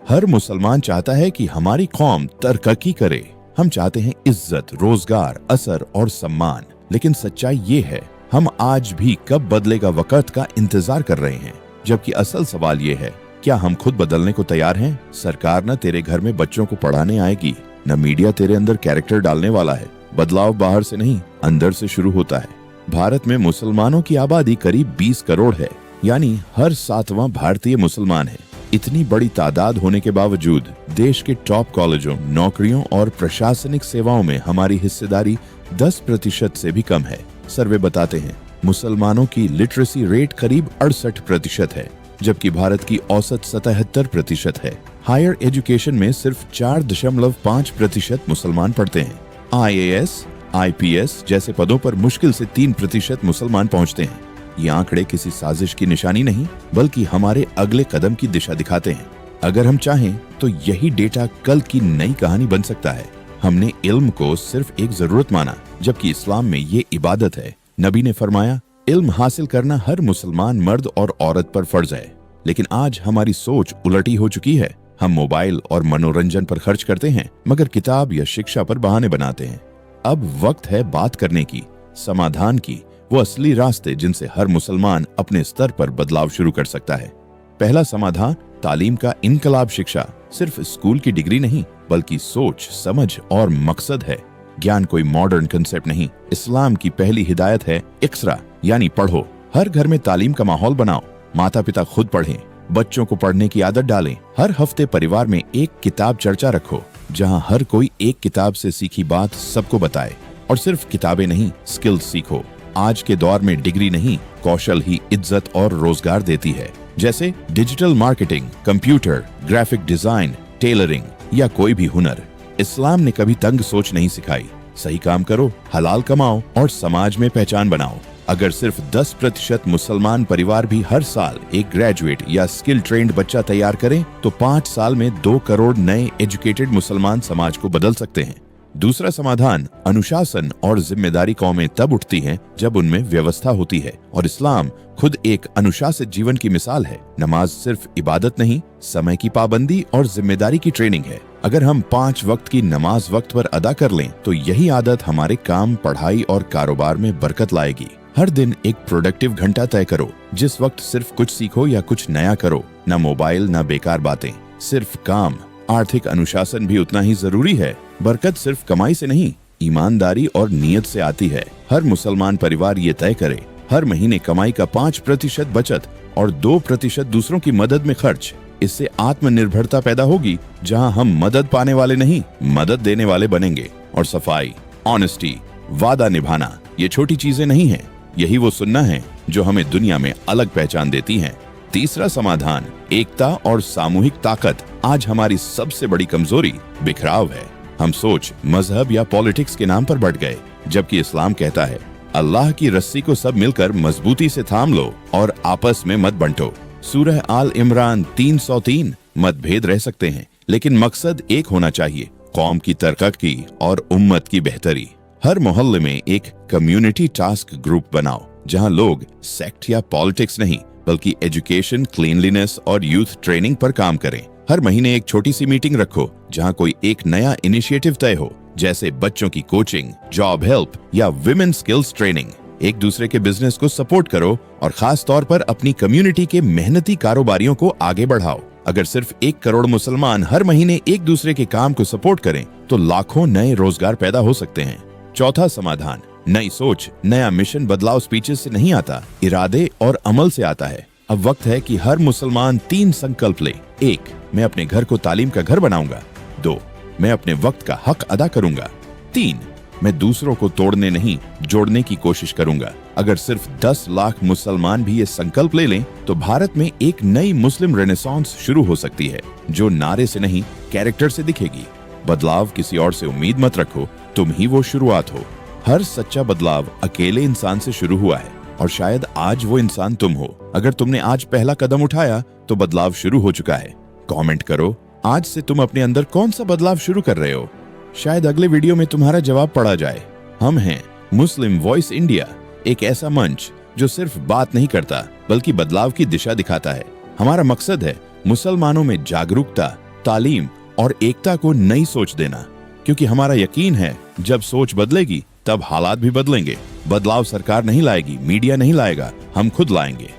हर मुसलमान चाहता है कि हमारी कौम तरक्की करे। हम चाहते हैं इज्जत, रोजगार, असर और सम्मान। लेकिन सच्चाई ये है, हम आज भी कब बदलेगा वक्त का इंतजार कर रहे हैं। जबकि असल सवाल ये है, क्या हम खुद बदलने को तैयार हैं? सरकार न तेरे घर में बच्चों को पढ़ाने आएगी, न मीडिया तेरे अंदर कैरेक्टर डालने वाला है। बदलाव बाहर से नहीं, अंदर से शुरू होता है। भारत में मुसलमानों की आबादी करीब 20 करोड़ है, यानी हर 7वां भारतीय मुसलमान है। इतनी बड़ी तादाद होने के बावजूद देश के टॉप कॉलेजों, नौकरियों और प्रशासनिक सेवाओं में हमारी हिस्सेदारी 10% से भी कम है। सर्वे बताते हैं मुसलमानों की लिटरेसी रेट करीब 68% है, जबकि भारत की औसत 77% है। हायर एजुकेशन में सिर्फ 4.5% मुसलमान पढ़ते हैं। IAS, IPS जैसे पदों पर मुश्किल से 3% मुसलमान पहुंचते हैं। ये आंकड़े किसी साजिश की निशानी नहीं, बल्कि हमारे अगले कदम की दिशा दिखाते हैं। अगर हम चाहें तो यही डेटा कल की नई कहानी बन सकता है। हमने इल्म को सिर्फ एक जरूरत माना, जबकि इस्लाम में ये इबादत है। नबी ने फरमाया, इल्म हासिल करना हर मुसलमान मर्द और औरत पर फर्ज है। लेकिन आज हमारी सोच उलटी हो चुकी है। हम मोबाइल और मनोरंजन पर खर्च करते हैं, मगर किताब या शिक्षा पर बहाने बनाते हैं। अब वक्त है बात करने की, समाधान की, वो असली रास्ते जिनसे हर मुसलमान अपने स्तर पर बदलाव शुरू कर सकता है। पहला समाधान, तालीम का इनकलाब शिक्षा। सिर्फ स्कूल की डिग्री नहीं, बल्कि सोच, समझ और मकसद है। ज्ञान कोई मॉडर्न कंसेप्ट नहीं। इस्लाम की पहली हिदायत है इक्रा, यानी पढ़ो। हर घर में तालीम का माहौल बनाओ। माता पिता खुद पढ़ें, बच्चों को पढ़ने की आदत डालें। हर हफ्ते परिवार में एक किताब चर्चा रखो, जहां हर कोई एक किताब से सीखी बात सबको बताए। और सिर्फ किताबें नहीं, स्किल्स सीखो। आज के दौर में डिग्री नहीं, कौशल ही इज्जत और रोजगार देती है। जैसे digital marketing, computer, graphic design, tailoring या कोई भी हुनर। इस्लाम ने कभी तंग सोच नहीं सिखाई। सही काम करो, हलाल कमाओ और समाज में पहचान बनाओ। अगर सिर्फ 10% मुसलमान परिवार भी हर साल एक ग्रेजुएट या स्किल ट्रेंड बच्चा तैयार करें, तो 5 साल में 2 करोड़ नए एजुकेटेड मुसलमान समाज को बदल सकते हैं। दूसरा समाधान, अनुशासन और जिम्मेदारी कौमें तब उठती हैं जब उनमें व्यवस्था होती है, और इस्लाम खुद एक अनुशासित जीवन की मिसाल है। नमाज सिर्फ इबादत नहीं, समय की पाबंदी और जिम्मेदारी की ट्रेनिंग है। अगर हम 5 वक्त की नमाज वक्त पर अदा कर लें, तो यही आदत हमारे काम, पढ़ाई और कारोबार में बरकत लाएगी। हर दिन एक प्रोडक्टिव घंटा तय करो, जिस वक्त सिर्फ कुछ सीखो या कुछ नया करो। न मोबाइल, न बेकार बातें, सिर्फ काम। आर्थिक अनुशासन भी उतना ही जरूरी है। बरकत सिर्फ कमाई से नहीं, ईमानदारी और नियत से आती है। हर मुसलमान परिवार ये तय करे, हर महीने कमाई का 5% बचत और 2% दूसरों की मदद में खर्च। इससे आत्मनिर्भरता पैदा होगी, जहां हम मदद पाने वाले नहीं, मदद देने वाले बनेंगे। और सफाई, ऑनेस्टी, वादा निभाना, ये छोटी चीजें नहीं हैं। यही वो सुन्ना है जो हमें दुनिया में अलग पहचान देती है। तीसरा समाधान, एकता और सामूहिक ताकत। आज हमारी सबसे बड़ी कमजोरी बिखराव है। हम सोच, मजहब या पॉलिटिक्स के नाम पर बढ़ गए, जबकि इस्लाम कहता है अल्लाह की रस्सी को सब मिलकर मजबूती से थाम लो और आपस में मत बंटो। सूरह आल इमरान 303। मतभेद रह सकते हैं, लेकिन मकसद एक होना चाहिए, कौम की तरक्की और उम्मत की बेहतरी। हर मोहल्ले में एक कम्युनिटी टास्क ग्रुप बनाओ, जहां लोग सेक्ट या पॉलिटिक्स नहीं, बल्कि एजुकेशन, क्लीनलीनेस और यूथ ट्रेनिंग पर काम करें। हर महीने एक छोटी सी मीटिंग रखो, जहां कोई एक नया इनिशिएटिव तय हो, जैसे बच्चों की कोचिंग, जॉब हेल्प या विमेन स्किल्स ट्रेनिंग। एक दूसरे के बिजनेस को सपोर्ट करो और खास तौर पर अपनी कम्युनिटी के मेहनती कारोबारियों को आगे बढ़ाओ। अगर सिर्फ 1 करोड़ मुसलमान हर महीने एक दूसरे के काम को सपोर्ट करें, तो लाखों नए रोजगार पैदा हो सकते हैं। चौथा समाधान, नई सोच, नया मिशन बदलाव स्पीचेस से नहीं आता, इरादे और अमल से आता है। अब वक्त है कि हर मुसलमान 3 संकल्प ले। 1, मैं अपने घर को तालीम का घर बनाऊंगा। 2, मैं अपने वक्त का हक अदा करूंगा। 3, मैं दूसरों को तोड़ने नहीं, जोड़ने की कोशिश करूंगा। अगर सिर्फ 10 लाख मुसलमान भी ये संकल्प ले लें, तो भारत में एक नई मुस्लिम रेनेसांस शुरू हो सकती है, जो नारे से नहीं, कैरेक्टर से दिखेगी। बदलाव किसी और से उम्मीद मत रखो, तुम ही वो शुरुआत हो। हर सच्चा बदलाव अकेले इंसान से शुरू हुआ है, और शायद आज वो इंसान तुम हो। अगर तुमने आज पहला कदम उठाया, तो बदलाव शुरू हो चुका है। कमेंट करो, आज से तुम अपने अंदर कौन सा बदलाव शुरू कर रहे हो। शायद अगले वीडियो में तुम्हारा जवाब पढ़ा जाए। हम हैं मुस्लिम वॉइस इंडिया, एक ऐसा मंच जो सिर्फ बात नहीं करता, बल्कि बदलाव की दिशा दिखाता है। हमारा मकसद है मुसलमानों में जागरूकता, तालीम और एकता को नई सोच देना, क्योंकि हमारा यकीन है जब सोच बदलेगी तब हालात भी बदलेंगे। बदलाव सरकार नहीं लाएगी, मीडिया नहीं लाएगा, हम खुद लाएंगे।